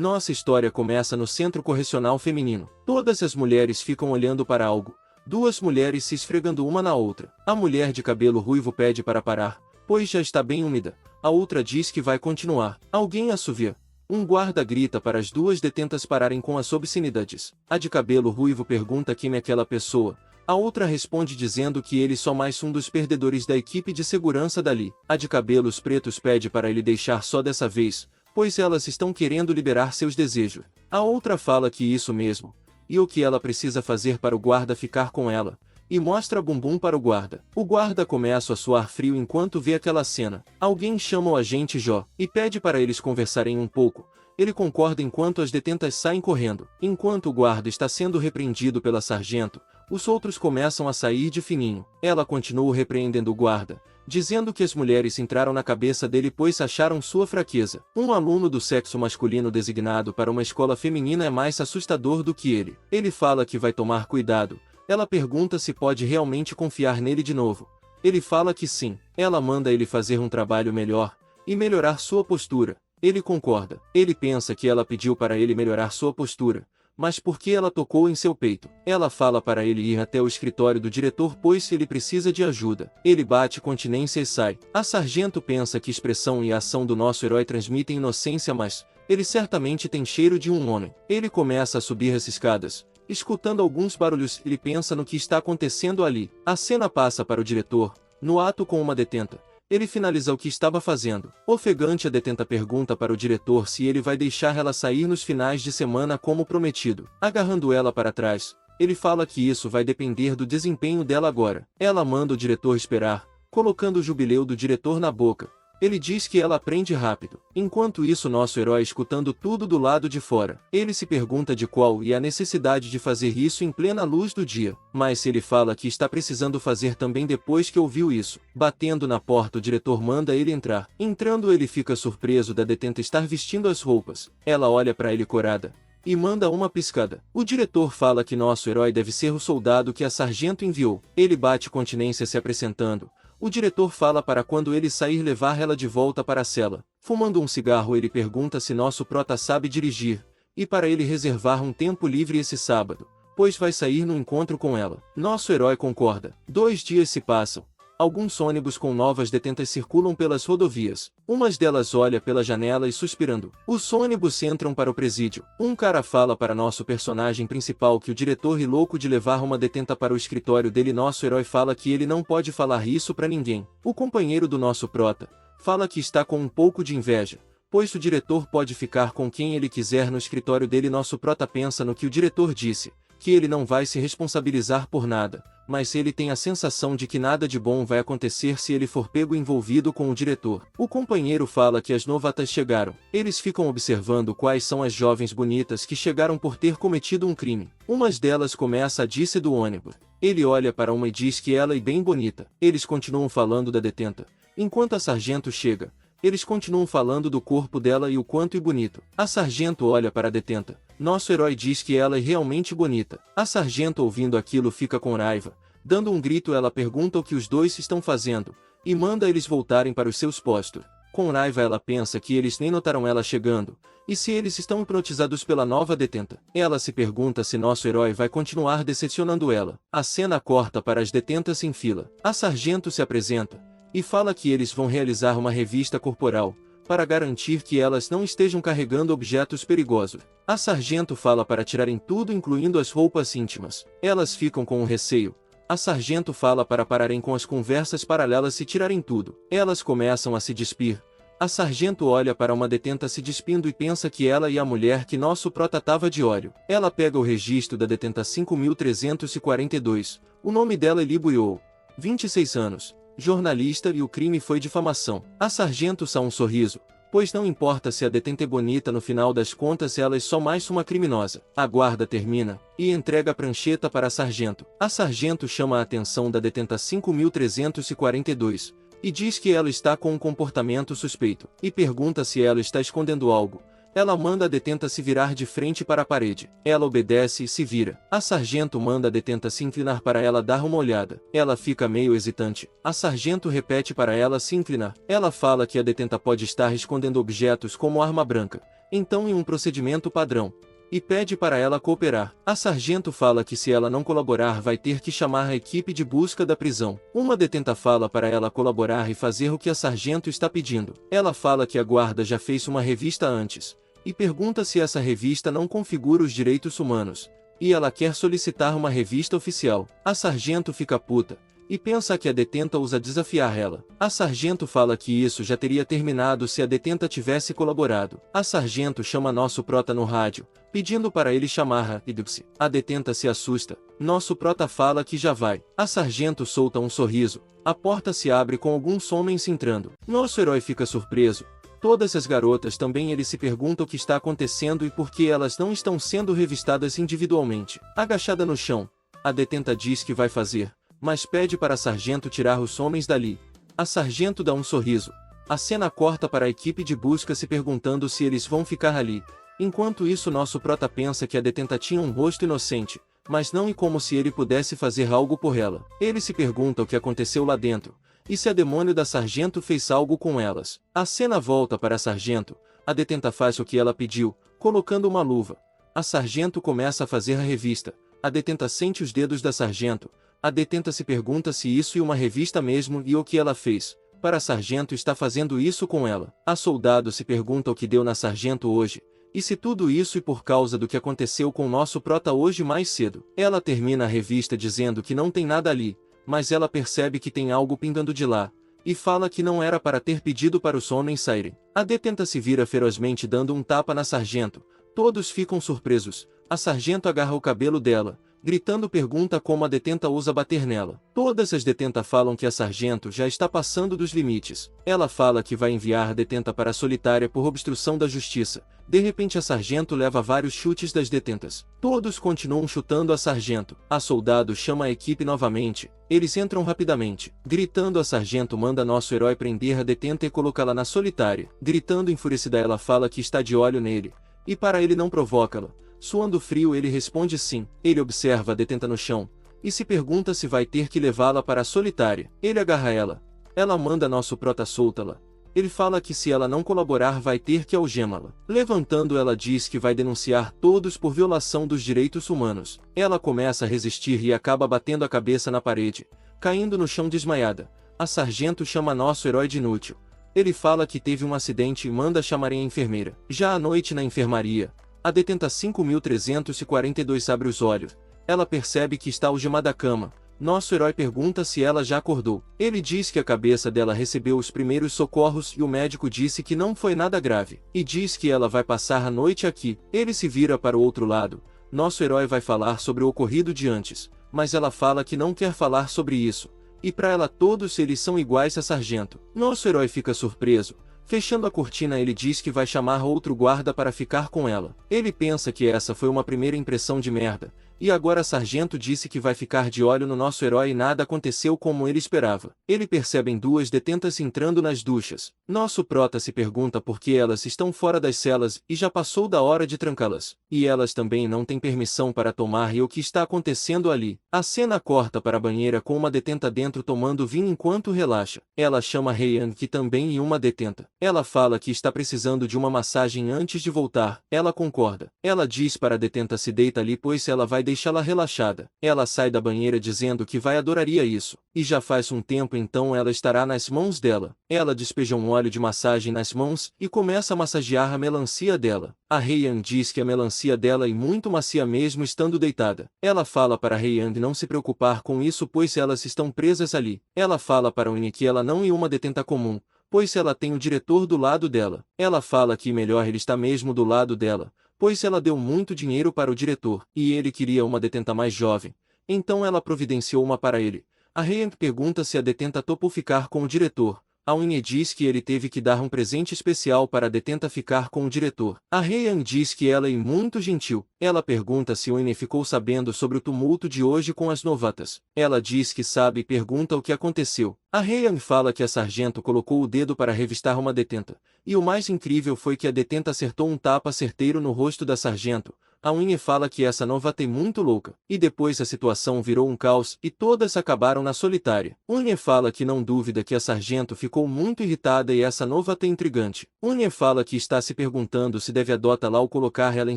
Nossa história começa no Centro Correcional Feminino. Todas as mulheres ficam olhando para algo. Duas mulheres se esfregando uma na outra. A mulher de cabelo ruivo pede para parar, pois já está bem úmida. A outra diz que vai continuar. Alguém assovia. Um guarda grita para as duas detentas pararem com as obscenidades. A de cabelo ruivo pergunta quem é aquela pessoa. A outra responde dizendo que ele só mais um dos perdedores da equipe de segurança dali. A de cabelos pretos pede para ele deixar só dessa vez, pois elas estão querendo liberar seus desejos. A outra fala que isso mesmo, e o que ela precisa fazer para o guarda ficar com ela, e mostra bumbum para o guarda. O guarda começa a suar frio enquanto vê aquela cena. Alguém chama o agente Jó, e pede para eles conversarem um pouco. Ele concorda enquanto as detentas saem correndo. Enquanto o guarda está sendo repreendido pela sargento, os outros começam a sair de fininho. Ela continua repreendendo o guarda, dizendo que as mulheres entraram na cabeça dele pois acharam sua fraqueza. Um aluno do sexo masculino designado para uma escola feminina é mais assustador do que ele. Ele fala que vai tomar cuidado. Ela pergunta se pode realmente confiar nele de novo. Ele fala que sim. Ela manda ele fazer um trabalho melhor e melhorar sua postura. Ele concorda. Ele pensa que ela pediu para ele melhorar sua postura, mas porque ela tocou em seu peito. Ela fala para ele ir até o escritório do diretor pois ele precisa de ajuda. Ele bate continência e sai. A sargento pensa que expressão e ação do nosso herói transmitem inocência, mas ele certamente tem cheiro de um homem. Ele começa a subir as escadas. Escutando alguns barulhos, ele pensa no que está acontecendo ali. A cena passa para o diretor, no ato com uma detenta. Ele finaliza o que estava fazendo. Ofegante, a detenta pergunta para o diretor se ele vai deixar ela sair nos finais de semana como prometido. Agarrando ela para trás, ele fala que isso vai depender do desempenho dela agora. Ela manda o diretor esperar, colocando o jubileu do diretor na boca. Ele diz que ela aprende rápido. Enquanto isso, nosso herói escutando tudo do lado de fora. Ele se pergunta de qual é a necessidade de fazer isso em plena luz do dia. Mas ele fala que está precisando fazer também depois que ouviu isso. Batendo na porta, o diretor manda ele entrar. Entrando, ele fica surpreso da detenta estar vestindo as roupas. Ela olha para ele corada e manda uma piscada. O diretor fala que nosso herói deve ser o soldado que a sargento enviou. Ele bate continência se apresentando. O diretor fala para quando ele sair levar ela de volta para a cela. Fumando um cigarro, ele pergunta se nosso prota sabe dirigir, e para ele reservar um tempo livre esse sábado, pois vai sair no encontro com ela. Nosso herói concorda. 2 dias se passam. Alguns ônibus com novas detentas circulam pelas rodovias. Umas delas olha pela janela e suspirando. Os ônibus entram para o presídio. Um cara fala para nosso personagem principal que o diretor é louco de levar uma detenta para o escritório dele. Nosso herói fala que ele não pode falar isso para ninguém. O companheiro do nosso prota fala que está com um pouco de inveja, pois o diretor pode ficar com quem ele quiser no escritório dele. Nosso prota pensa no que o diretor disse, que ele não vai se responsabilizar por nada, mas ele tem a sensação de que nada de bom vai acontecer se ele for pego envolvido com o diretor. O companheiro fala que as novatas chegaram. Eles ficam observando quais são as jovens bonitas que chegaram por ter cometido um crime. Uma delas começa a dizer do ônibus. Ele olha para uma e diz que ela é bem bonita. Eles continuam falando da detenta. Enquanto a sargento chega, eles continuam falando do corpo dela e o quanto é bonito. A sargento olha para a detenta. Nosso herói diz que ela é realmente bonita. A sargento, ouvindo aquilo, fica com raiva. Dando um grito, ela pergunta o que os dois estão fazendo, e manda eles voltarem para os seus postos. Com raiva, ela pensa que eles nem notaram ela chegando, e se eles estão hipnotizados pela nova detenta. Ela se pergunta se nosso herói vai continuar decepcionando ela. A cena corta para as detentas em fila. A sargento se apresenta e fala que eles vão realizar uma revista corporal, para garantir que elas não estejam carregando objetos perigosos. A sargento fala para tirarem tudo, incluindo as roupas íntimas. Elas ficam com um receio. A sargento fala para pararem com as conversas paralelas e tirarem tudo. Elas começam a se despir. A sargento olha para uma detenta se despindo e pensa que ela é a mulher que nosso prota tava de olho. Ela pega o registro da detenta 5342. O nome dela é Libuiou, 26 anos. Jornalista, e o crime foi difamação. A sargento só um sorriso, pois não importa se a detenta é bonita, no final das contas ela é só mais uma criminosa. A guarda termina e entrega a prancheta para a sargento. A sargento chama a atenção da detenta 5342 e diz que ela está com um comportamento suspeito, e pergunta se ela está escondendo algo. Ela manda a detenta se virar de frente para a parede. Ela obedece e se vira. A sargento manda a detenta se inclinar para ela dar uma olhada. Ela fica meio hesitante. A sargento repete para ela se inclinar. Ela fala que a detenta pode estar escondendo objetos como arma branca, então em um procedimento padrão, e pede para ela cooperar. A sargento fala que se ela não colaborar vai ter que chamar a equipe de busca da prisão. Uma detenta fala para ela colaborar e fazer o que a sargento está pedindo. Ela fala que a guarda já fez uma revista antes, e pergunta se essa revista não configura os direitos humanos, e ela quer solicitar uma revista oficial. A sargento fica puta, e pensa que a detenta usa desafiar ela. A sargento fala que isso já teria terminado se a detenta tivesse colaborado. A sargento chama nosso prota no rádio, pedindo para ele chamar a Idupsi. A detenta se assusta. Nosso prota fala que já vai. A sargento solta um sorriso. A porta se abre com alguns homens entrando. Nosso herói fica surpreso. Todas as garotas também ele se pergunta o que está acontecendo e por que elas não estão sendo revistadas individualmente. Agachada no chão, a detenta diz que vai fazer, mas pede para a sargento tirar os homens dali. A sargento dá um sorriso. A cena corta para a equipe de busca se perguntando se eles vão ficar ali. Enquanto isso nosso prota pensa que a detenta tinha um rosto inocente, mas não e como se ele pudesse fazer algo por ela. Ele se pergunta o que aconteceu lá dentro, e se a demônio da sargento fez algo com elas. A cena volta para a sargento. A detenta faz o que ela pediu, colocando uma luva. A sargento começa a fazer a revista. A detenta sente os dedos da sargento. A detenta se pergunta se isso é uma revista mesmo e o que ela fez. Para a sargento está fazendo isso com ela. A soldado se pergunta o que deu na sargento hoje. E se tudo isso e por causa do que aconteceu com nosso prota hoje mais cedo. Ela termina a revista dizendo que não tem nada ali, mas ela percebe que tem algo pingando de lá, e fala que não era para ter pedido para os homens saírem. A detenta se vira ferozmente dando um tapa na sargento. Todos ficam surpresos. A sargento agarra o cabelo dela, gritando pergunta como a detenta ousa bater nela. Todas as detenta falam que a sargento já está passando dos limites. Ela fala que vai enviar a detenta para a solitária por obstrução da justiça. De repente a sargento leva vários chutes das detentas. Todos continuam chutando a sargento. A soldado chama a equipe novamente. Eles entram rapidamente. Gritando a sargento manda nosso herói prender a detenta e colocá-la na solitária. Gritando enfurecida ela fala que está de olho nele, e para ele não provocá-la. Suando frio ele responde sim. Ele observa a detenta no chão, e se pergunta se vai ter que levá-la para a solitária. Ele agarra ela. Ela manda nosso prota soltá-la. Ele fala que se ela não colaborar vai ter que algemá-la. Levantando ela diz que vai denunciar todos por violação dos direitos humanos. Ela começa a resistir e acaba batendo a cabeça na parede, caindo no chão desmaiada. A sargento chama nosso herói de inútil. Ele fala que teve um acidente e manda chamarem a enfermeira. Já à noite na enfermaria, a detenta 5342 abre os olhos. Ela percebe que está algemada à cama. Nosso herói pergunta se ela já acordou. Ele diz que a cabeça dela recebeu os primeiros socorros e o médico disse que não foi nada grave. E diz que ela vai passar a noite aqui. Ele se vira para o outro lado. Nosso herói vai falar sobre o ocorrido de antes, mas ela fala que não quer falar sobre isso. E para ela todos eles são iguais a sargento. Nosso herói fica surpreso. Fechando a cortina ele diz que vai chamar outro guarda para ficar com ela. Ele pensa que essa foi uma primeira impressão de merda, e agora a sargento disse que vai ficar de olho no nosso herói e nada aconteceu como ele esperava. Ele percebe duas detentas entrando nas duchas. Nosso prota se pergunta por que elas estão fora das celas e já passou da hora de trancá-las. E elas também não têm permissão para tomar e o que está acontecendo ali. A cena corta para a banheira com uma detenta dentro tomando vinho enquanto relaxa. Ela chama Heian que também e uma detenta. Ela fala que está precisando de uma massagem antes de voltar. Ela concorda. Ela diz para a detenta se deita ali pois ela vai deixá-la relaxada. Ela sai da banheira dizendo que vai adoraria isso. E já faz um tempo então ela estará nas mãos dela. Ela despeja um óleo de massagem nas mãos e começa a massagear a melancia dela. A Heian diz que a melancia dela é muito macia mesmo estando deitada. Ela fala para Heian não se preocupar com isso pois elas estão presas ali. Ela fala para Winnie que ela não é uma detenta comum, pois ela tem o diretor do lado dela. Ela fala que melhor ele está mesmo do lado dela, pois ela deu muito dinheiro para o diretor, e ele queria uma detenta mais jovem. Então ela providenciou uma para ele. A Heian pergunta se a detenta topou ficar com o diretor. A Winnie diz que ele teve que dar um presente especial para a detenta ficar com o diretor. A Heian diz que ela é muito gentil. Ela pergunta se Winnie ficou sabendo sobre o tumulto de hoje com as novatas. Ela diz que sabe e pergunta o que aconteceu. A Heian fala que a sargento colocou o dedo para revistar uma detenta. E o mais incrível foi que a detenta acertou um tapa certeiro no rosto da sargento, A Winnie fala que essa nova tem muito louca. E depois a situação virou um caos e todas acabaram na solitária. Winnie fala que não duvida que a sargento ficou muito irritada e essa nova tem intrigante. Winnie fala que está se perguntando se deve adotar lá ou colocar ela em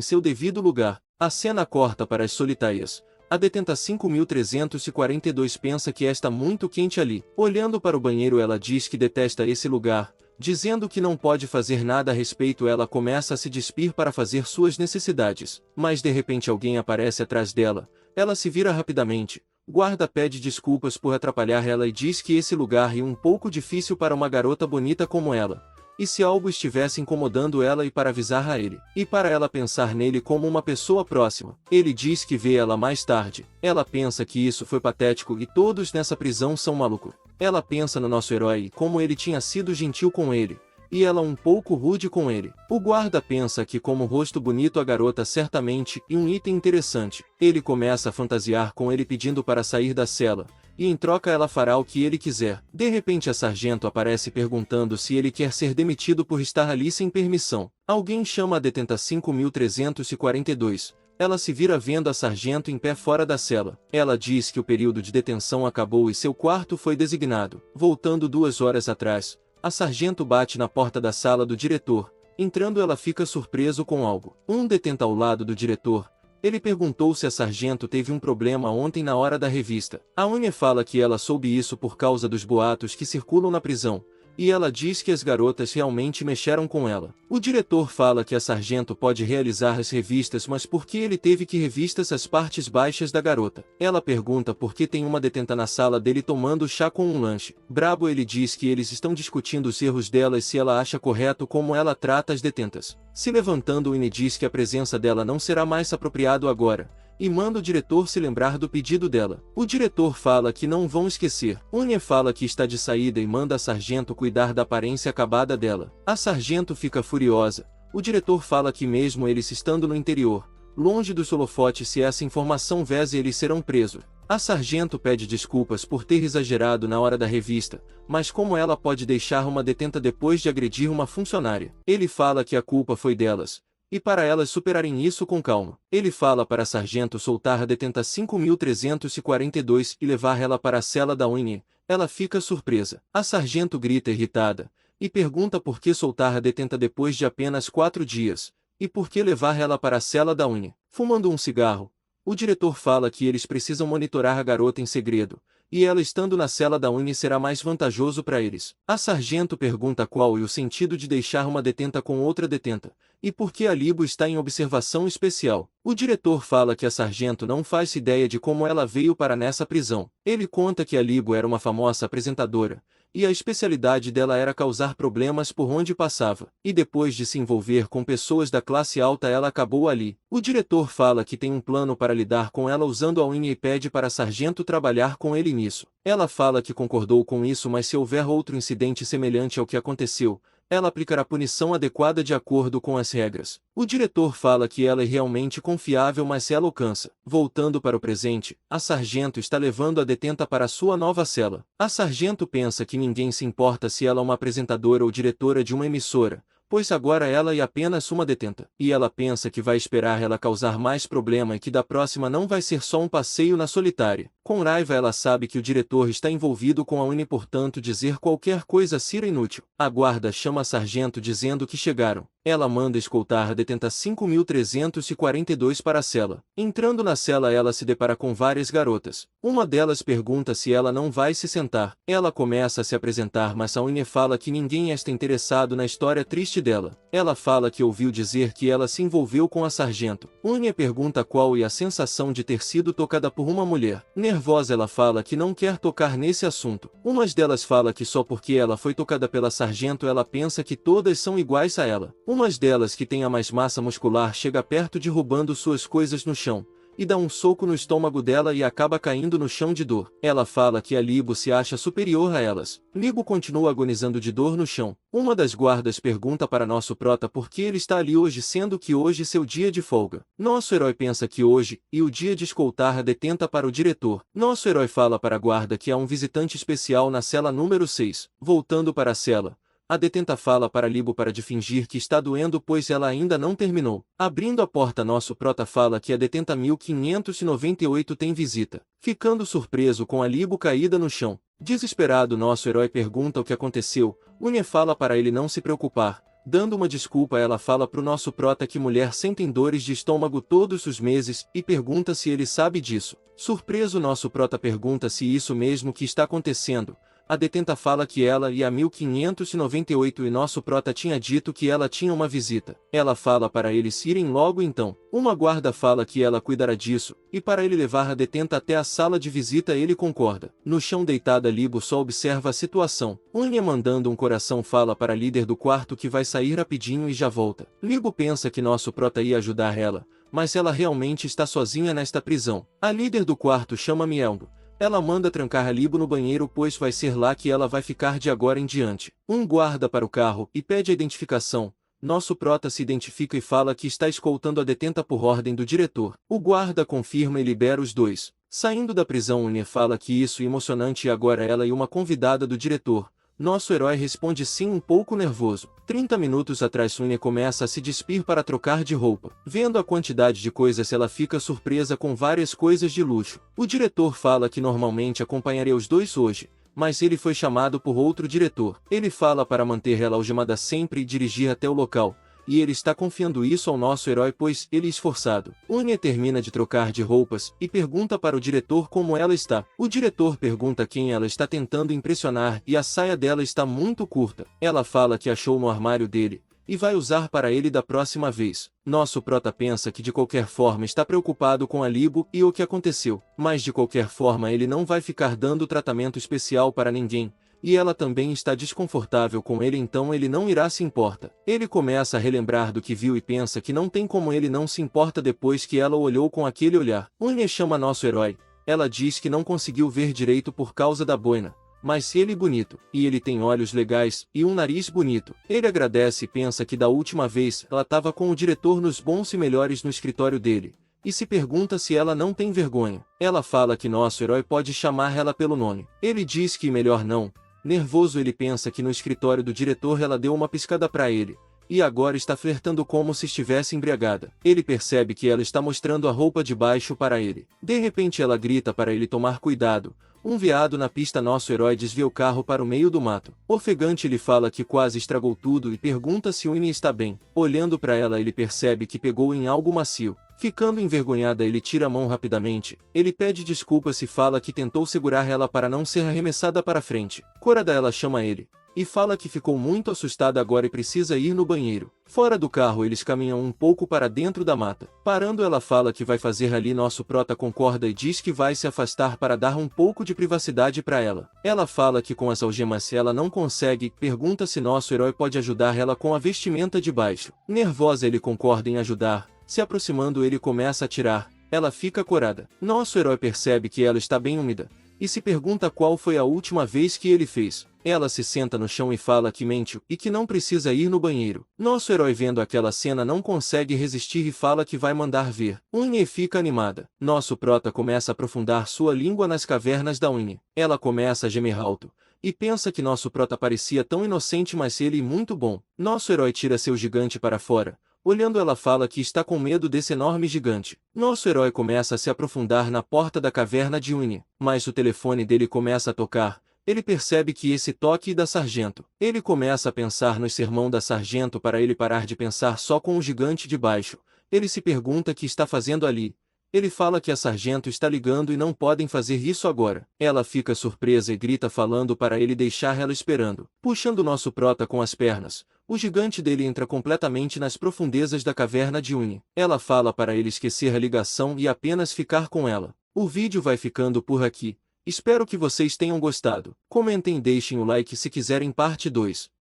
seu devido lugar. A cena corta para as solitárias. A detenta 5342 pensa que está muito quente ali. Olhando para o banheiro, ela diz que detesta esse lugar. Dizendo que não pode fazer nada a respeito, ela começa a se despir para fazer suas necessidades. Mas de repente alguém aparece atrás dela. Ela se vira rapidamente. O guarda pede desculpas por atrapalhar ela e diz que esse lugar é um pouco difícil para uma garota bonita como ela. E se algo estivesse incomodando ela, e para avisar a ele, e para ela pensar nele como uma pessoa próxima. Ele diz que vê ela mais tarde. Ela pensa que isso foi patético e todos nessa prisão são malucos. Ela pensa no nosso herói e como ele tinha sido gentil com ele. E ela um pouco rude com ele. O guarda pensa que como rosto bonito a garota certamente e um item interessante. Ele começa a fantasiar com ele pedindo para sair da cela. E em troca ela fará o que ele quiser. De repente a sargento aparece perguntando se ele quer ser demitido por estar ali sem permissão. Alguém chama a detenta 5342. Ela se vira vendo a sargento em pé fora da cela. Ela diz que o período de detenção acabou e seu quarto foi designado. Voltando 2 horas atrás, a sargento bate na porta da sala do diretor. Entrando, ela fica surpreso com algo. Um detenta ao lado do diretor. Ele perguntou se a sargento teve um problema ontem na hora da revista. A Winnie fala que ela soube isso por causa dos boatos que circulam na prisão. E ela diz que as garotas realmente mexeram com ela. O diretor fala que a sargento pode realizar as revistas, mas por que ele teve que revistas as partes baixas da garota? Ela pergunta por que tem uma detenta na sala dele tomando chá com um lanche. Brabo, ele diz que eles estão discutindo os erros dela e se ela acha correto como ela trata as detentas. Se levantando, Winnie diz que a presença dela não será mais apropriado agora. E manda o diretor se lembrar do pedido dela. O diretor fala que não vão esquecer. Winnie fala que está de saída e manda a sargento cuidar da aparência acabada dela. A sargento fica furiosa. O diretor fala que mesmo eles estando no interior, longe dos holofotes, se essa informação veze, eles serão presos. A sargento pede desculpas por ter exagerado na hora da revista, mas como ela pode deixar uma detenta depois de agredir uma funcionária? Ele fala que a culpa foi delas. E para elas superarem isso com calma, ele fala para a sargento soltar a detenta 5342 e levar ela para a cela da Winnie. Ela fica surpresa. A sargento grita irritada e pergunta por que soltar a detenta depois de apenas 4 dias, e por que levar ela para a cela da Winnie. Fumando um cigarro, o diretor fala que eles precisam monitorar a garota em segredo, e ela estando na cela da Winnie será mais vantajoso para eles. A sargento pergunta qual é o sentido de deixar uma detenta com outra detenta, e por que a Libo está em observação especial. O diretor fala que a sargento não faz ideia de como ela veio para nessa prisão. Ele conta que a Libo era uma famosa apresentadora, e a especialidade dela era causar problemas por onde passava. E depois de se envolver com pessoas da classe alta, ela acabou ali. O diretor fala que tem um plano para lidar com ela usando a Winnie e pede para a sargento trabalhar com ele nisso. Ela fala que concordou com isso, mas se houver outro incidente semelhante ao que aconteceu, ela aplicará punição adequada de acordo com as regras. O diretor fala que ela é realmente confiável, mas se ela o cansa. Voltando para o presente, a sargento está levando a detenta para sua nova cela. A sargento pensa que ninguém se importa se ela é uma apresentadora ou diretora de uma emissora, pois agora ela é apenas uma detenta. E ela pensa que vai esperar ela causar mais problema e que da próxima não vai ser só um passeio na solitária. Com raiva, ela sabe que o diretor está envolvido com a Winnie, portanto dizer qualquer coisa será inútil. A guarda chama a sargento dizendo que chegaram. Ela manda escoltar a detenta 5342 para a cela. Entrando na cela, ela se depara com várias garotas. Uma delas pergunta se ela não vai se sentar. Ela começa a se apresentar, mas a Winnie fala que ninguém está interessado na história triste dela. Ela fala que ouviu dizer que ela se envolveu com a sargento. Winnie pergunta qual é a sensação de ter sido tocada por uma mulher. Nervosa, ela fala que não quer tocar nesse assunto. Uma delas fala que só porque ela foi tocada pela sargento ela pensa que todas são iguais a ela. Uma delas, que tem a mais massa muscular, chega perto, derrubando suas coisas no chão, e dá um soco no estômago dela e acaba caindo no chão de dor. Ela fala que a Libo se acha superior a elas. Libo continua agonizando de dor no chão. Uma das guardas pergunta para nosso prota por que ele está ali hoje, sendo que hoje é seu dia de folga. Nosso herói pensa que hoje é o dia de escoltar a detenta para o diretor. Nosso herói fala para a guarda que há um visitante especial na cela número 6. Voltando para a cela, A detenta fala para Libo para de fingir que está doendo pois ela ainda não terminou. Abrindo a porta nosso prota fala que a detenta 1598 tem visita. Ficando surpreso com a Libo caída no chão. Desesperado nosso herói pergunta o que aconteceu, Unia fala para ele não se preocupar. Dando uma desculpa ela fala pro nosso prota que mulher sentem dores de estômago todos os meses e pergunta se ele sabe disso. Surpreso nosso prota pergunta se isso mesmo que está acontecendo. A detenta fala que ela e a 1598 e nosso prota tinha dito que ela tinha uma visita. Ela fala para eles irem logo então. Uma guarda fala que ela cuidará disso, e para ele levar a detenta até a sala de visita ele concorda. No chão deitada Libo só observa a situação. Unia mandando um coração fala para a líder do quarto que vai sair rapidinho e já volta. Libo pensa que nosso prota ia ajudar ela, mas ela realmente está sozinha nesta prisão. A líder do quarto chama Mielgo. Ela manda trancar a Libo no banheiro pois vai ser lá que ela vai ficar de agora em diante. Um guarda para o carro e pede a identificação. Nosso prota se identifica e fala que está escoltando a detenta por ordem do diretor. O guarda confirma e libera os dois. Saindo da prisão Unia fala que isso é emocionante e agora ela e uma convidada do diretor. Nosso herói responde sim um pouco nervoso. 30 minutos atrás Unia começa a se despir para trocar de roupa. Vendo a quantidade de coisas ela fica surpresa com várias coisas de luxo. O diretor fala que normalmente acompanharia os dois hoje, mas ele foi chamado por outro diretor. Ele fala para manter ela algemada sempre e dirigir até o local. E ele está confiando isso ao nosso herói pois ele é esforçado. Unia termina de trocar de roupas e pergunta para o diretor como ela está. O diretor pergunta quem ela está tentando impressionar e a saia dela está muito curta. Ela fala que achou no armário dele e vai usar para ele da próxima vez. Nosso prota pensa que de qualquer forma está preocupado com a Libo e o que aconteceu, mas de qualquer forma ele não vai ficar dando tratamento especial para ninguém. E ela também está desconfortável com ele então ele não irá se importa. Ele começa a relembrar do que viu e pensa que não tem como ele não se importa depois que ela o olhou com aquele olhar. Unia chama nosso herói. Ela diz que não conseguiu ver direito por causa da boina. Mas ele é bonito, e ele tem olhos legais, e um nariz bonito. Ele agradece e pensa que da última vez ela estava com o diretor nos bons e melhores no escritório dele. E se pergunta se ela não tem vergonha. Ela fala que nosso herói pode chamar ela pelo nome. Ele diz que melhor não. Nervoso ele pensa que no escritório do diretor ela deu uma piscada para ele, e agora está flertando como se estivesse embriagada. Ele percebe que ela está mostrando a roupa de baixo para ele. De repente ela grita para ele tomar cuidado. Um veado na pista nosso herói desvia o carro para o meio do mato. Ofegante lhe fala que quase estragou tudo e pergunta se Unia está bem. Olhando para ela ele percebe que pegou em algo macio. Ficando envergonhada ele tira a mão rapidamente. Ele pede desculpas e fala que tentou segurar ela para não ser arremessada para frente. Corada ela chama ele. E fala que ficou muito assustada agora e precisa ir no banheiro. Fora do carro eles caminham um pouco para dentro da mata. Parando ela fala que vai fazer ali nosso prota concorda e diz que vai se afastar para dar um pouco de privacidade para ela. Ela fala que com as algemas ela não consegue, pergunta se nosso herói pode ajudar ela com a vestimenta de baixo. Nervosa ele concorda em ajudar. Se aproximando ele começa a tirar, ela fica corada. Nosso herói percebe que ela está bem úmida, e se pergunta qual foi a última vez que ele fez. Ela se senta no chão e fala que mente e que não precisa ir no banheiro. Nosso herói vendo aquela cena não consegue resistir e fala que vai mandar ver. Unia fica animada. Nosso prota começa a aprofundar sua língua nas cavernas da Unia. Ela começa a gemer alto. E pensa que nosso prota parecia tão inocente mas ele é muito bom. Nosso herói tira seu gigante para fora. Olhando ela fala que está com medo desse enorme gigante. Nosso herói começa a se aprofundar na porta da caverna de Unia, mas o telefone dele começa a tocar. Ele percebe que esse toque é da sargento. Ele começa a pensar no sermão da sargento para ele parar de pensar só com o gigante de baixo. Ele se pergunta o que está fazendo ali. Ele fala que a sargento está ligando e não podem fazer isso agora. Ela fica surpresa e grita falando para ele deixar ela esperando. Puxando nosso prota com as pernas, o gigante dele entra completamente nas profundezas da caverna de Unia. Ela fala para ele esquecer a ligação e apenas ficar com ela. O vídeo vai ficando por aqui. Espero que vocês tenham gostado. Comentem e deixem o like se quiserem parte 2.